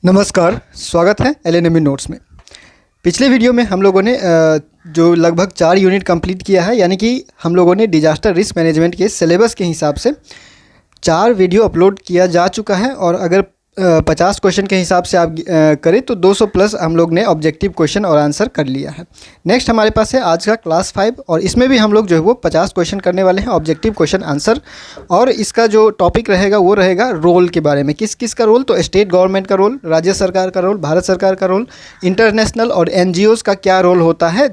नमस्कार, स्वागत है एलएनएमई नोट्स में। पिछले वीडियो में हम लोगों ने जो लगभग 4 यूनिट कंप्लीट किया है, यानी कि हम लोगों ने डिजास्टर रिस्क मैनेजमेंट के सिलेबस के हिसाब से 4 वीडियो अपलोड किया जा चुका है। और अगर 50 क्वेश्चन के हिसाब से आप करें तो 200 प्लस हम लोग ने ऑब्जेक्टिव क्वेश्चन और आंसर कर लिया है। नेक्स्ट हमारे पास है आज का क्लास 5 और इसमें भी हम लोग जो है वो 50 क्वेश्चन करने वाले हैं, ऑब्जेक्टिव क्वेश्चन आंसर। और इसका जो टॉपिक रहेगा वो रहेगा रोल के बारे में, किस किस का रोल, तो स्टेट गवर्नमेंट का रोल, राज्य सरकार का रोल, भारत सरकार का रोल, इंटरनेशनल और एनजीओज़ का क्या रोल होता है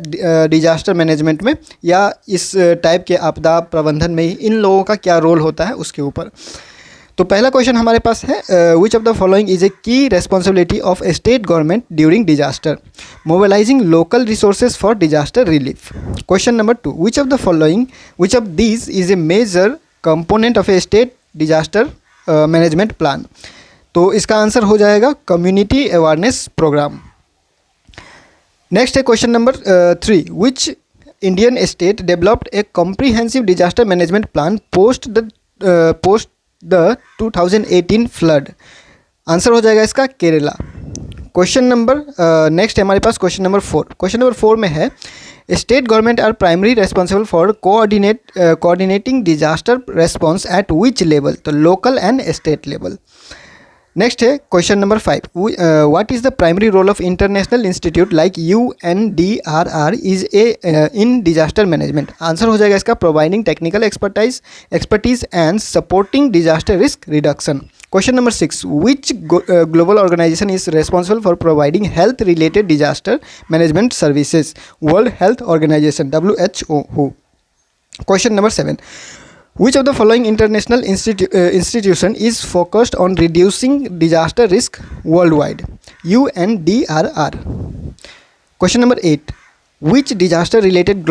डिजास्टर मैनेजमेंट में, या इस टाइप के आपदा प्रबंधन में इन लोगों का क्या रोल होता है उसके ऊपर। तो पहला क्वेश्चन हमारे पास है, which of the following is a key responsibility of a state government during disaster, mobilising local resources for disaster relief. Question number 2, which of these is a major component of a state disaster management plan. तो इसका answer हो जाएगा community awareness programme. Next है question number 3, which Indian state developed a comprehensive disaster management plan post the 2018 flood. Answer हो जाएगा इसका Kerala. Question number next है हमारे पास क्वेश्चन नंबर 4। क्वेश्चन नंबर 4 में है, state government are primary responsible for coordinating disaster response at which level, तो local and state level. Next है question number 5, what is the primary role of international institute like UNDRR is in disaster management. Answer हो जाएगा इसका providing technical expertise and supporting disaster risk reduction. Question number 6, which global organisation is responsible for providing health related disaster management services, world health organisation WHO। Question number 7, which of the following international institution is focused on reducing disaster risk worldwide, UNDRR। Question number 8, which disaster related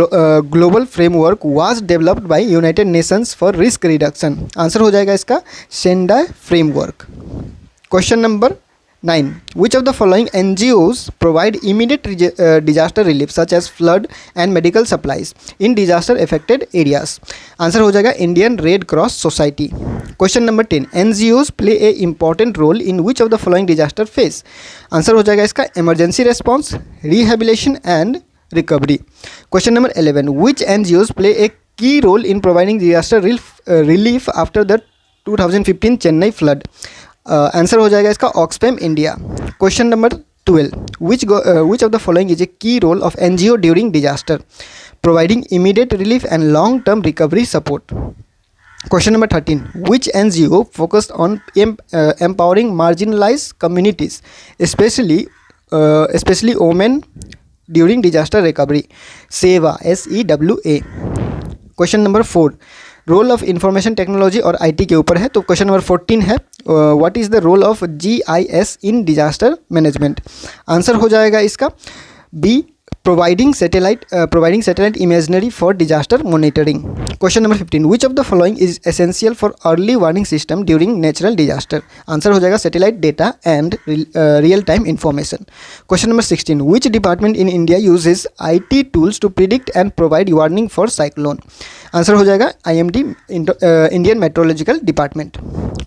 global framework was developed by United Nations for risk reduction। Answer हो जाएगा इसका Sendai framework। Question number 9, which of the following NGOs provide immediate disaster relief such as flood and medical supplies in disaster affected areas। Answer हो जाएगा Indian red cross society. Question number 10, NGOs play a important role in which of the following disaster phase। Answer हो जाएगा इसका emergency response, rehabilitation and recovery. Question number 11, which NGOs play a key role in providing disaster relief after the 2015 Chennai flood. Answer हो जाएगा इसका Oxfam India. Question number 12, which of the following is a key role of NGO during disaster, providing immediate relief and long term recovery support। Question number 13, which NGO focused on empowering marginalized communities, especially women during disaster recovery, SEWA, SEWA। Question number 4, role of information technology और IT के ऊपर है। तो question number 14 है, what is the role of GIS in disaster management. Answer हो जाएगा इसका B, providing satellite imaginary for disaster monitoring. Question number 15, which of the following is essential for early warning system during natural disaster. Answer हो जाएगा satellite data and real time information. Question number 16, which department in India uses IT tools to predict and provide warning for cyclone. Answer हो जाएगा IMD, Indian meteorological department.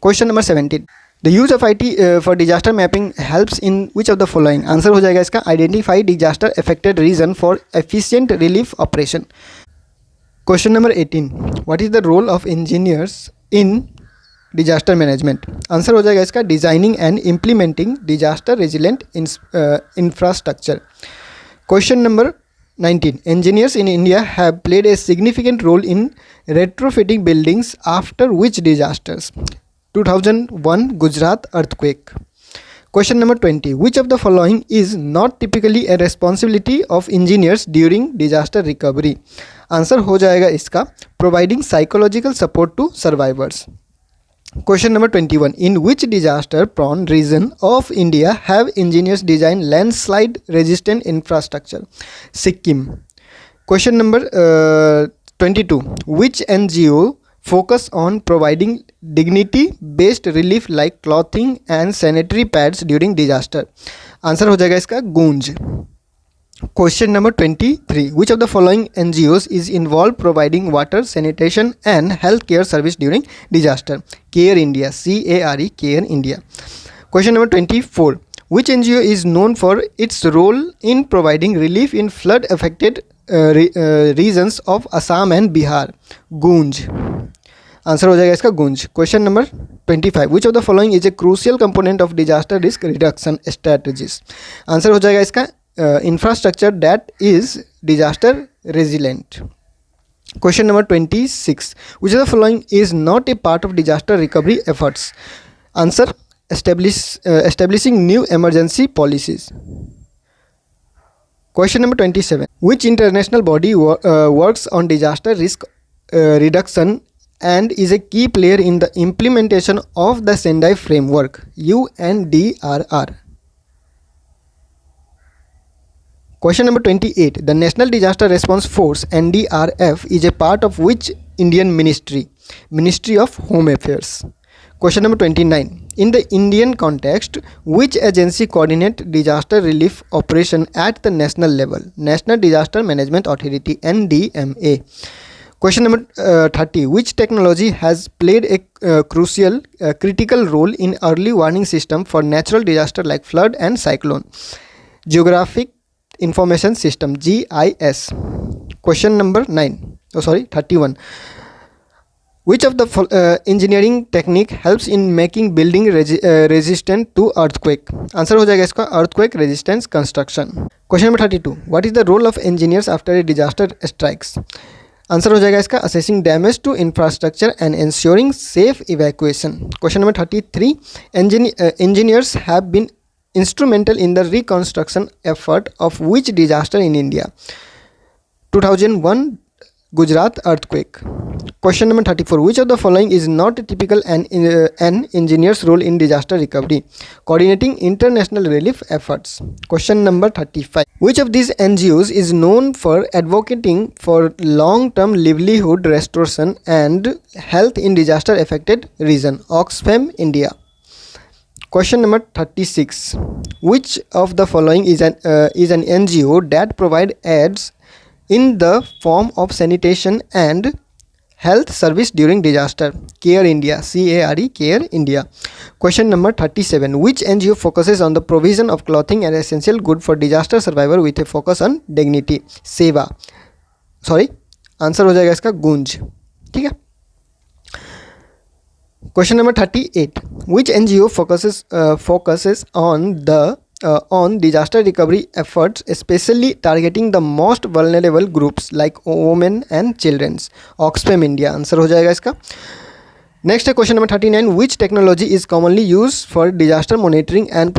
Question number 17, the use of IT for disaster mapping helps in which of the following। Answer हो जाएगा इसका identify disaster affected region for efficient relief operation। Question number 18, what is the role of engineers in disaster management। Answer हो जाएगा इसका designing and implementing disaster resilient infrastructure। Question number 19, engineers in India have played a significant role in retrofitting buildings after which disasters, 2001 Gujarat earthquake। Question number 20, which of the following is not typically a responsibility of engineers during disaster recovery। Answer हो जाएगा इसका providing psychological support to survivors। Question number 21, in which disaster prone region of India have engineers design landslide resistant infrastructure, Sikkim। Question number 22, which NGO focus on providing dignity based relief like clothing and sanitary pads during disaster। Answer हो जाएगा इसका गूंज। Question number 23, which of the following NGOs is involved providing water, sanitation and health care service during disaster, Care India, CARE, Care India। Question number 24, Which NGO is known for its role in providing relief in flood affected regions of Assam and Bihar? गूंज. Answer हो जाएगा इसका गूंज. Question number 25. Which of the following is a crucial component of disaster risk reduction strategies? Answer हो जाएगा इसका infrastructure that is disaster resilient. Question number 26. Which of the following is not a part of disaster recovery efforts? Answer: establishing new emergency policies. Question number 27. Which international body works on disaster risk reduction and is a key player in the implementation of the Sendai framework? UNDRR. Question number 28. The National Disaster Response Force NDRF is a part of which Indian ministry? Ministry of Home Affairs. Question number 29. In the Indian context, which agency coordinate disaster relief operation at the national level? National Disaster Management Authority NDMA. Question number 30. Which technology has played a critical role in early warning system for natural disaster like flood and cyclone? Geographic Information System GIS. Question number 31. Which of the engineering technique helps in making building resistant to earthquake? Answer हो जाएगा इसका earthquake resistance construction. Question number 32. What is the role of engineers after a disaster strikes? Answer हो जाएगा इसका assessing damage to infrastructure and ensuring safe evacuation. Question number 33. Engineers have been instrumental in the reconstruction effort of which disaster in India? 2001 Gujarat earthquake. Question number 34. Which of the following is not typical an engineer's role in disaster recovery? Coordinating international relief efforts. Question number 35. Which of these NGOs is known for advocating for long-term livelihood restoration and health in disaster affected region? Oxfam India. Question number 36. Which of the following is an NGO that provide aids in the form of sanitation and health service during disaster? Care India. CARE Care India. Question number 37. Which NGO focuses on the provision of clothing and essential good for disaster survivor with a focus on dignity? सेवा. Sorry, answer हो जाएगा इसका गूंज. ठीक है. Question number 38. Which NGO focuses on disaster recovery efforts, especially targeting the most vulnerable groups like women and children? Oxfam India. Answer हो जाएगा इसका. Next है question number 39. Which technology is commonly used for disaster monitoring and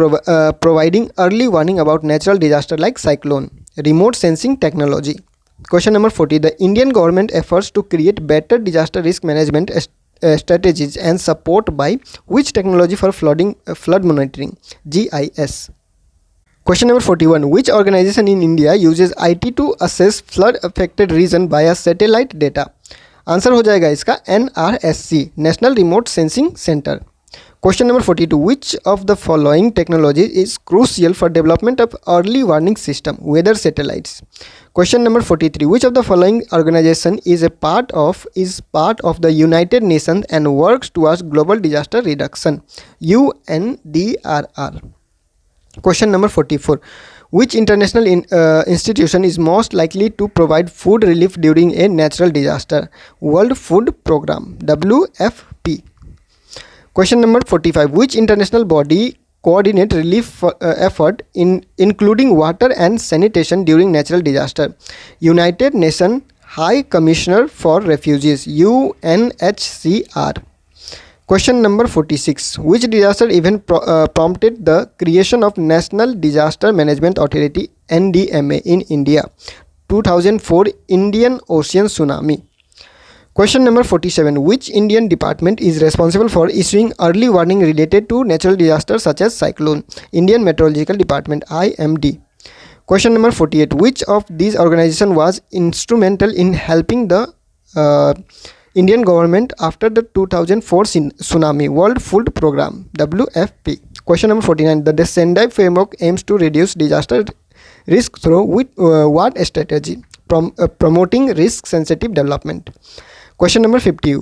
providing early warning about natural disaster like cyclone? Remote sensing technology. Question number 40. The Indian government efforts to create better disaster risk management strategies and support by which technology for flood monitoring? GIS. Question number 41. Which organization in India uses IT to assess flood affected region via satellite data? Answer हो जाएगा इसका NRSC, National Remote Sensing Center. Question number 42. Which of the following technology is crucial for development of early warning system? Weather satellites. Question number 43. Which of the following organization is part of the United Nations and works towards global disaster reduction? UNDRR. Question number 44. Which international institution is most likely to provide food relief during a natural disaster? World Food Programme. WFP. Question number 45. Which international body coordinate relief effort including water and sanitation during natural disaster? United Nations High Commissioner for Refugees. UNHCR. Question number 46. Which disaster event prompted the creation of National Disaster Management Authority NDMA in India? 2004 Indian Ocean Tsunami. Question number 47. Which Indian department is responsible for issuing early warning related to natural disasters such as cyclone? Indian Meteorological Department IMD. Question number 48. Which of these organizations was instrumental in helping the Indian government after the 2004 tsunami? World Food Programme. WFP. Question number 49. The Sendai framework aims to reduce disaster risk through what strategy? Promoting risk sensitive development. Question number 50.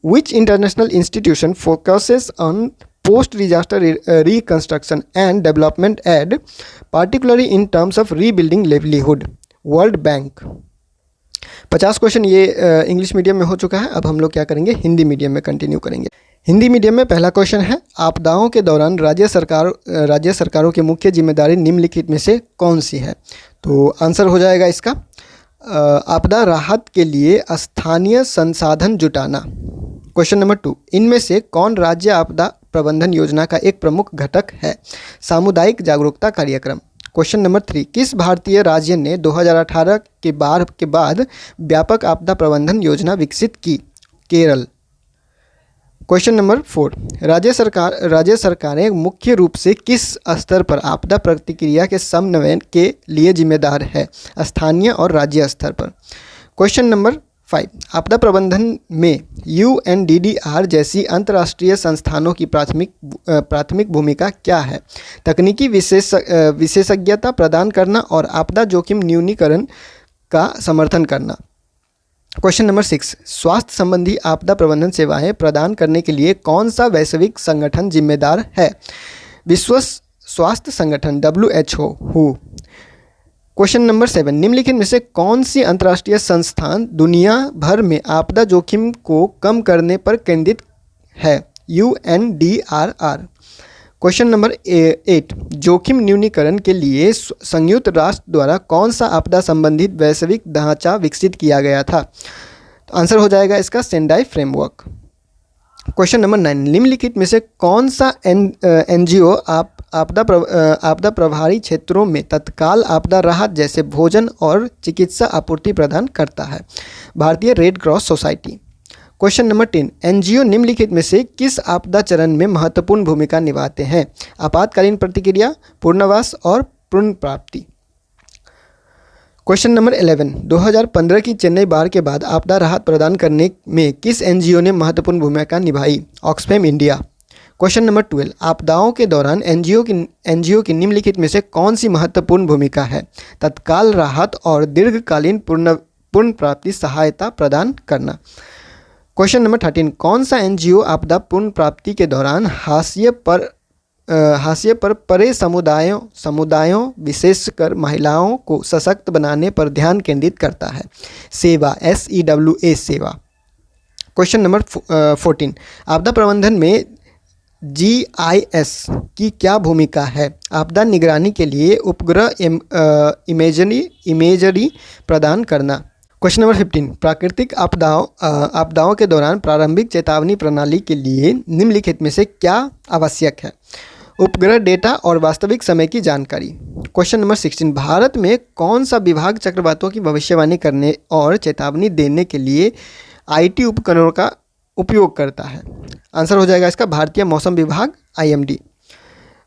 Which international institution focuses on post disaster reconstruction and development aid, particularly in terms of rebuilding livelihood, world bank. 50 question ये English medium में हो चुका है। अब हम लोग क्या करेंगे, हिंदी मीडियम में कंटिन्यू करेंगे। हिंदी मीडियम में पहला क्वेश्चन है, आपदाओं के दौरान राज्य सरकारों की मुख्य जिम्मेदारी निम्नलिखित में से कौन सी है? तो आंसर हो जाएगा इसका आपदा राहत के लिए स्थानीय संसाधन जुटाना। क्वेश्चन नंबर 2, इनमें से कौन राज्य आपदा प्रबंधन योजना का एक प्रमुख घटक है? सामुदायिक जागरूकता कार्यक्रम। क्वेश्चन नंबर 3, किस भारतीय राज्य ने 2018 के बाद व्यापक आपदा प्रबंधन योजना विकसित की? केरल। क्वेश्चन नंबर 4, राज्य सरकारें मुख्य रूप से किस स्तर पर आपदा प्रतिक्रिया के समन्वय के लिए जिम्मेदार है? स्थानीय और राज्य स्तर पर। क्वेश्चन नंबर 5, आपदा प्रबंधन में UNDDR जैसी अंतर्राष्ट्रीय संस्थानों की प्राथमिक भूमिका क्या है? तकनीकी विशेषज्ञता प्रदान करना और आपदा जोखिम न्यूनीकरण का समर्थन करना। क्वेश्चन नंबर 6, स्वास्थ्य संबंधी आपदा प्रबंधन सेवाएं प्रदान करने के लिए कौन सा वैश्विक संगठन जिम्मेदार है? विश्व स्वास्थ्य संगठन WHO, WHO। क्वेश्चन नंबर 7, निम्नलिखित में से कौन सी अंतर्राष्ट्रीय संस्थान दुनिया भर में आपदा जोखिम को कम करने पर केंद्रित है? UNDRR। क्वेश्चन नंबर 8, जोखिम न्यूनीकरण के लिए संयुक्त राष्ट्र द्वारा कौन सा आपदा संबंधित वैश्विक ढांचा विकसित किया गया था? तो आंसर हो जाएगा इसका सेंडाई फ्रेमवर्क। क्वेश्चन नंबर 9, निम्नलिखित में से कौन सा NGO आपदा प्रभावी क्षेत्रों में तत्काल आपदा राहत जैसे भोजन और चिकित्सा आपूर्ति प्रदान करता है? भारतीय red cross society. Question number 10, NGO निम्नलिखित में से किस आपदा चरण में महत्वपूर्ण भूमिका निभाते हैं? आपातकालीन प्रतिक्रिया, पुनर्वास और पुनर्प्राप्ति। क्वेश्चन नंबर 11, 2015 की चेन्नई बाढ़ के बाद आपदा राहत प्रदान करने में किस NGO ने महत्वपूर्ण भूमिका निभाई? Oxfam India. क्वेश्चन नंबर 12, आपदाओं के दौरान NGO की निम्नलिखित में से कौन सी महत्वपूर्ण भूमिका है? तत्काल राहत और दीर्घकालीन पुनर्प्राप्ति सहायता प्रदान करना। क्वेश्चन नंबर 13, कौन सा NGO आपदा पुनर्प्राप्ति के दौरान हाशिए पर पड़े समुदायों विशेषकर महिलाओं को सशक्त बनाने पर ध्यान केंद्रित करता है? सेवा, SEWA सेवा। क्वेश्चन नंबर 14, आपदा प्रबंधन में GIS की क्या भूमिका है? आपदा निगरानी के लिए उपग्रह इमेजरी प्रदान करना। क्वेश्चन नंबर 15, प्राकृतिक आपदाओं के दौरान प्रारंभिक चेतावनी प्रणाली के लिए निम्नलिखित में से क्या आवश्यक है? उपग्रह डेटा और वास्तविक समय की जानकारी। क्वेश्चन नंबर 16, भारत में कौन सा विभाग चक्रवातों की भविष्यवाणी करने और चेतावनी देने के लिए IT उपकरणों का उपयोग करता है? आंसर हो जाएगा इसका भारतीय मौसम विभाग IMD,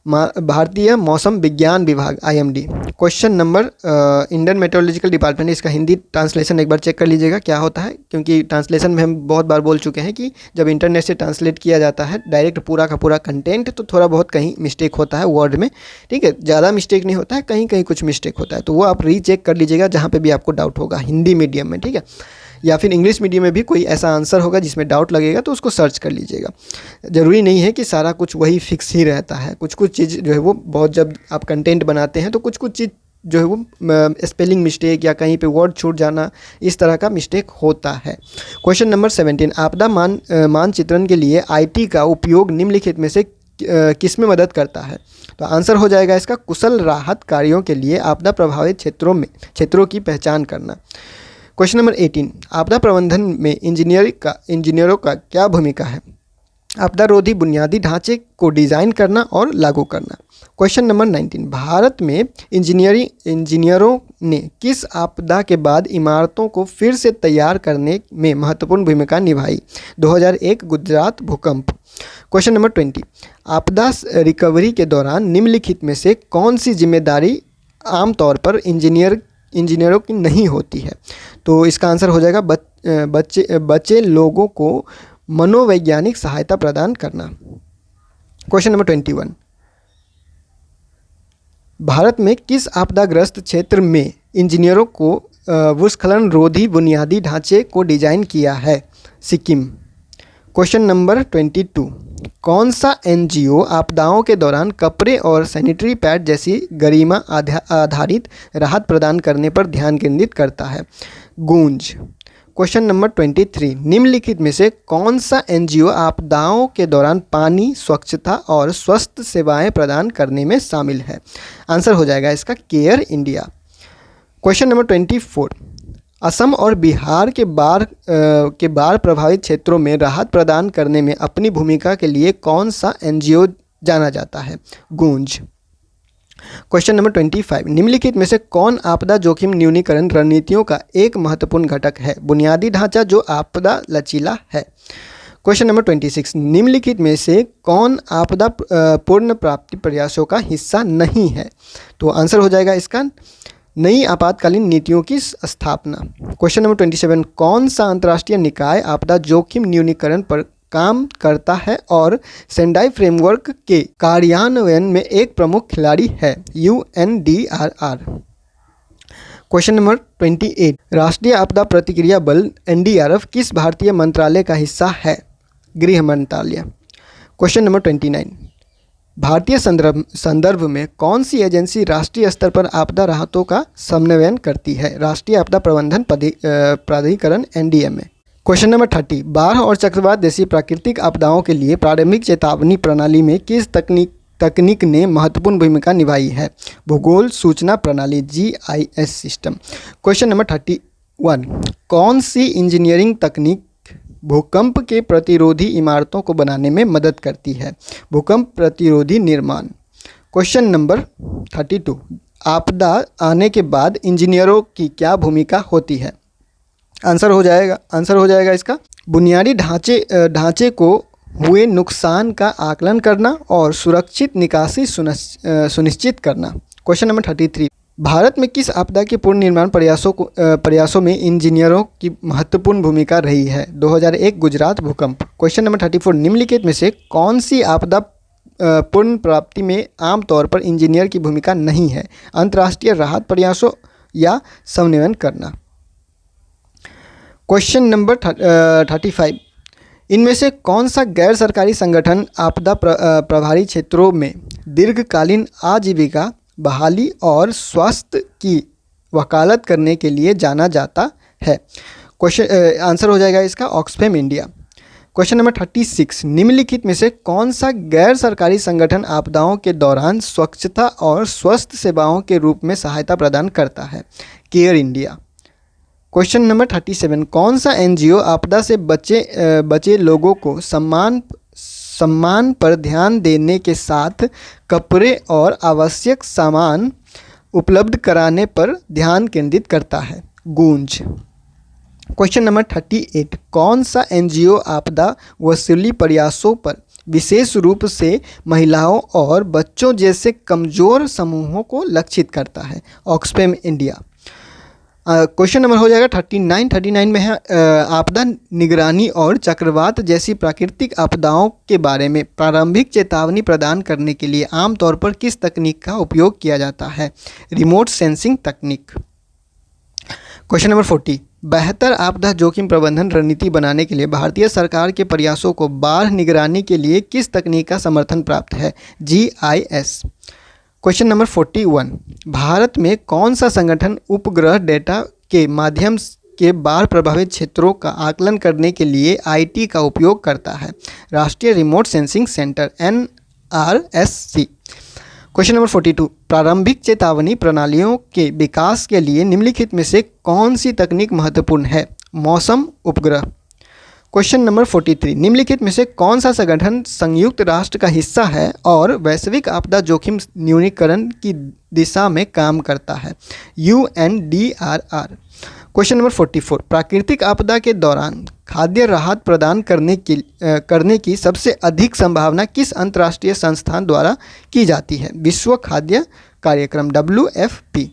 भारतीय मौसम विज्ञान विभाग IMD। Question number Indian meteorological department, इसका हिंदी ट्रांसलेशन एक बार चेक कर लीजिएगा क्या होता है, क्योंकि ट्रांसलेशन में हम बहुत बार बोल चुके हैं कि जब इंटरनेट से ट्रांसलेट किया जाता है डायरेक्ट पूरा का पूरा कंटेंट तो थोड़ा बहुत कहीं मिस्टेक होता है वर्ड में, ठीक है, ज़्यादा मिस्टेक नहीं होता है, कहीं कहीं कुछ मिस्टेक होता है, तो वो आप रीचेक कर लीजिएगा जहाँ पर भी आपको डाउट होगा हिंदी मीडियम में, ठीक है, या फिर इंग्लिश मीडियम में भी कोई ऐसा आंसर होगा जिसमें डाउट लगेगा तो उसको सर्च कर लीजिएगा। ज़रूरी नहीं है कि सारा कुछ वही फिक्स ही रहता है, कुछ कुछ चीज़ जो है वो बहुत, जब आप कंटेंट बनाते हैं तो कुछ कुछ चीज़ जो है वो स्पेलिंग मिस्टेक या कहीं पे वर्ड छूट जाना, इस तरह का मिस्टेक होता है। क्वेश्चन नंबर 17, आपदा मानचित्रण के लिए IT का उपयोग निम्नलिखित में से किस में मदद करता है? तो आंसर हो जाएगा इसका कुशल राहत कार्यों के लिए आपदा प्रभावित क्षेत्रों की पहचान करना। क्वेश्चन नंबर 18, आपदा प्रबंधन में इंजीनियरों का क्या भूमिका है? आपदा रोधी बुनियादी ढांचे को डिज़ाइन करना और लागू करना। क्वेश्चन नंबर 19, भारत में इंजीनियरों ने किस आपदा के बाद इमारतों को फिर से तैयार करने में महत्वपूर्ण भूमिका निभाई? 2001 गुजरात भूकंप। क्वेश्चन नंबर 20, आपदा रिकवरी के दौरान निम्नलिखित में से कौन सी जिम्मेदारी आमतौर पर इंजीनियरों की नहीं होती है? तो इसका आंसर हो जाएगा बच्चे लोगों को मनोवैज्ञानिक सहायता प्रदान करना। क्वेश्चन नंबर 21, भारत में किस आपदाग्रस्त क्षेत्र में इंजीनियरों को भूस्खलन रोधी बुनियादी ढांचे को डिजाइन किया है? सिक्किम। क्वेश्चन नंबर 22, कौन सा एनजीओ आपदाओं के दौरान कपड़े और सैनिटरी पैड जैसी गरिमा आधारित राहत प्रदान करने पर ध्यान केंद्रित करता है? गूंज। क्वेश्चन नंबर 23, निम्नलिखित में से कौन सा एनजीओ आपदाओं के दौरान पानी, स्वच्छता और स्वास्थ्य सेवाएं प्रदान करने में शामिल है? आंसर हो जाएगा इसका care India. Question number 24, Assam और बिहार के बाढ़ प्रभावित क्षेत्रों में राहत प्रदान करने में अपनी भूमिका के लिए कौन सा एनजीओ जाना जाता है? गूंज। क्वेश्चन नंबर 25, निम्नलिखित में से कौन आपदा जोखिम न्यूनीकरण रणनीतियों का एक महत्वपूर्ण घटक है? बुनियादी ढांचा जो आपदा लचीला है। क्वेश्चन नंबर 26, निम्नलिखित में से कौन आपदा पूर्ण प्राप्ति प्रयासों का हिस्सा नहीं है? तो आंसर हो जाएगा इसका नई आपातकालीन नीतियों की स्थापना। क्वेश्चन नंबर 27, कौन सा अंतर्राष्ट्रीय निकाय आपदा जोखिम न्यूनीकरण पर काम करता है और सेंडाई फ्रेमवर्क के कार्यान्वयन में एक प्रमुख खिलाड़ी है? UNDRR। क्वेश्चन नंबर 28, राष्ट्रीय आपदा प्रतिक्रिया बल NDRF किस भारतीय मंत्रालय का हिस्सा है? गृह मंत्रालय। क्वेश्चन नंबर 29, भारतीय संदर्भ में कौन सी एजेंसी राष्ट्रीय स्तर पर आपदा राहतों का समन्वयन करती है? राष्ट्रीय आपदा प्रबंधन प्राधिकरण NDMA। क्वेश्चन नंबर 30, बाढ़ और चक्रवात जैसी प्राकृतिक आपदाओं के लिए प्रारंभिक चेतावनी प्रणाली में किस तकनीक ने महत्वपूर्ण भूमिका निभाई है? भूगोल सूचना प्रणाली GIS सिस्टम। क्वेश्चन नंबर 31, कौन सी इंजीनियरिंग तकनीक भूकंप के प्रतिरोधी इमारतों को बनाने में मदद करती है? भूकंप प्रतिरोधी निर्माण। क्वेश्चन नंबर 32, आपदा आने के बाद इंजीनियरों की क्या भूमिका होती है? आंसर हो जाएगा इसका बुनियादी ढांचे को हुए नुकसान का आकलन करना और सुरक्षित निकासी सुनिश्चित करना। क्वेश्चन नंबर 33, भारत में किस आपदा के पुनर्निर्माण प्रयासों में इंजीनियरों की महत्वपूर्ण भूमिका रही है? 2001 गुजरात भूकंप। क्वेश्चन नंबर 34, निम्नलिखित में से कौन सी आपदा पुनः प्राप्ति में आमतौर पर इंजीनियर की भूमिका नहीं है? अंतर्राष्ट्रीय राहत प्रयासों या समन्वयन करना। क्वेश्चन नंबर 35, इनमें से कौन सा गैर सरकारी संगठन आपदा प्रभावी क्षेत्रों में दीर्घकालीन आजीविका बहाली और स्वास्थ्य की वकालत करने के लिए जाना जाता है? आंसर हो जाएगा इसका ऑक्सफैम इंडिया। क्वेश्चन नंबर 36, निम्नलिखित में से कौन सा गैर सरकारी संगठन आपदाओं के दौरान स्वच्छता और स्वास्थ्य सेवाओं के रूप में सहायता प्रदान करता है? Care India. क्वेश्चन नंबर 37, कौन सा एनजीओ आपदा से बचे लोगों को सम्मान पर ध्यान देने के साथ कपड़े और आवश्यक सामान उपलब्ध कराने पर ध्यान केंद्रित करता है? गूंज। क्वेश्चन नंबर 38, कौन सा एनजीओ आपदा वसूली प्रयासों पर विशेष रूप से महिलाओं और बच्चों जैसे कमज़ोर समूहों को लक्षित करता है? Oxfam India. क्वेश्चन नंबर हो जाएगा 39 में है आपदा निगरानी और चक्रवात जैसी प्राकृतिक आपदाओं के बारे में प्रारंभिक चेतावनी प्रदान करने के लिए आमतौर पर किस तकनीक का उपयोग किया जाता है? रिमोट सेंसिंग तकनीक। क्वेश्चन नंबर 40, बेहतर आपदा जोखिम प्रबंधन रणनीति बनाने के लिए भारतीय सरकार के प्रयासों को बाढ़ निगरानी के लिए किस तकनीक का समर्थन प्राप्त है? GIS। क्वेश्चन नंबर 41, भारत में कौन सा संगठन उपग्रह डेटा के माध्यम के बाढ़ प्रभावित क्षेत्रों का आकलन करने के लिए IT का उपयोग करता है? राष्ट्रीय remote sensing centre NRSC। Question number 42, प्रारंभिक चेतावनी प्रणालियों के विकास के लिए निम्नलिखित में से कौन सी तकनीक महत्वपूर्ण है? मौसम उपग्रह। क्वेश्चन नंबर 43, निम्नलिखित में से कौन सा संगठन संयुक्त राष्ट्र का हिस्सा है और वैश्विक आपदा जोखिम न्यूनीकरण की दिशा में काम करता है? UNDRR। क्वेश्चन नंबर 44, प्राकृतिक आपदा के दौरान खाद्य राहत प्रदान करने की सबसे अधिक संभावना किस अंतर्राष्ट्रीय संस्थान द्वारा की जाती है? विश्व खाद्य कार्यक्रम WFP।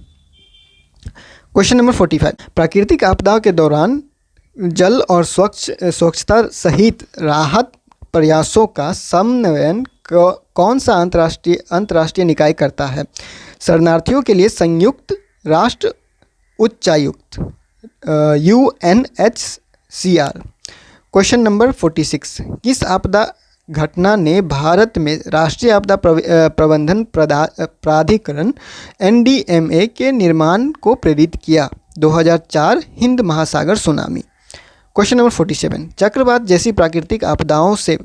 क्वेश्चन नंबर 45, प्राकृतिक आपदाओं के दौरान जल और स्वच्छता सहित राहत प्रयासों का समन्वयन कौन सा अंतर्राष्ट्रीय निकाय करता है? शरणार्थियों के लिए संयुक्त राष्ट्र उच्चायुक्त UNHCR। क्वेश्चन नंबर 46, किस आपदा घटना ने भारत में राष्ट्रीय आपदा प्रबंधन प्राधिकरण NDMA के निर्माण को प्रेरित किया? 2004 हिंद महासागर सुनामी। क्वेश्चन नंबर 47, चक्रवात जैसी प्राकृतिक आपदाओं से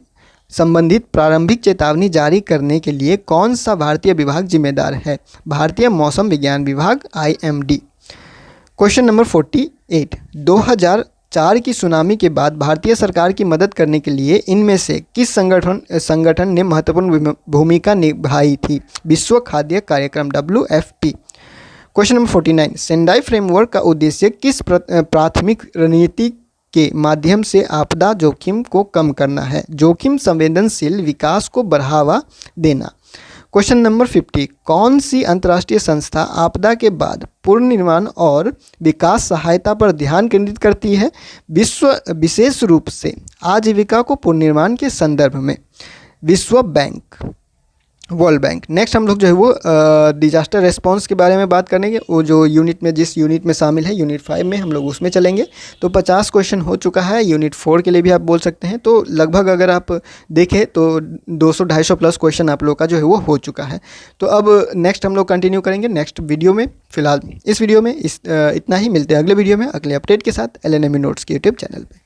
संबंधित प्रारंभिक चेतावनी जारी करने के लिए कौन सा भारतीय विभाग जिम्मेदार है? भारतीय मौसम विज्ञान विभाग IMD। क्वेश्चन नंबर 48, 2004 की सुनामी के बाद भारतीय सरकार की मदद करने के लिए इनमें से किस संगठन ने महत्वपूर्ण भूमिका निभाई थी? विश्व खाद्य कार्यक्रम WFP। Question number 49, Sendai framework का उद्देश्य किस प्राथमिक रणनीति के माध्यम से आपदा जोखिम को कम करना है? जोखिम संवेदनशील विकास को बढ़ावा देना। क्वेश्चन नंबर 50, कौन सी अंतर्राष्ट्रीय संस्था आपदा के बाद पुनर्निर्माण और विकास सहायता पर ध्यान केंद्रित करती है? विशेष रूप से आजीविका को पुनर्निर्माण के संदर्भ में? विश्व बैंक, वर्ल्ड बैंक। नेक्स्ट हम लोग जो है वो डिजास्टर रेस्पॉन्स के बारे में बात करेंगे। वो जो यूनिट में जिस यूनिट में शामिल है, यूनिट 5 में हम लोग उसमें चलेंगे। तो 50 क्वेश्चन हो चुका है। यूनिट 4 के लिए भी आप बोल सकते हैं। तो लगभग अगर आप देखें तो 200-250 प्लस क्वेश्चन आप लोग का जो है वो हो चुका है। तो अब नेक्स्ट हम लोग कंटिन्यू करेंगे नेक्स्ट वीडियो में। फिलहाल इस वीडियो में इतना ही। मिलते हैं अगले वीडियो में अगले अपडेट के साथ LNME नोट्स के यूट्यूब चैनल पर।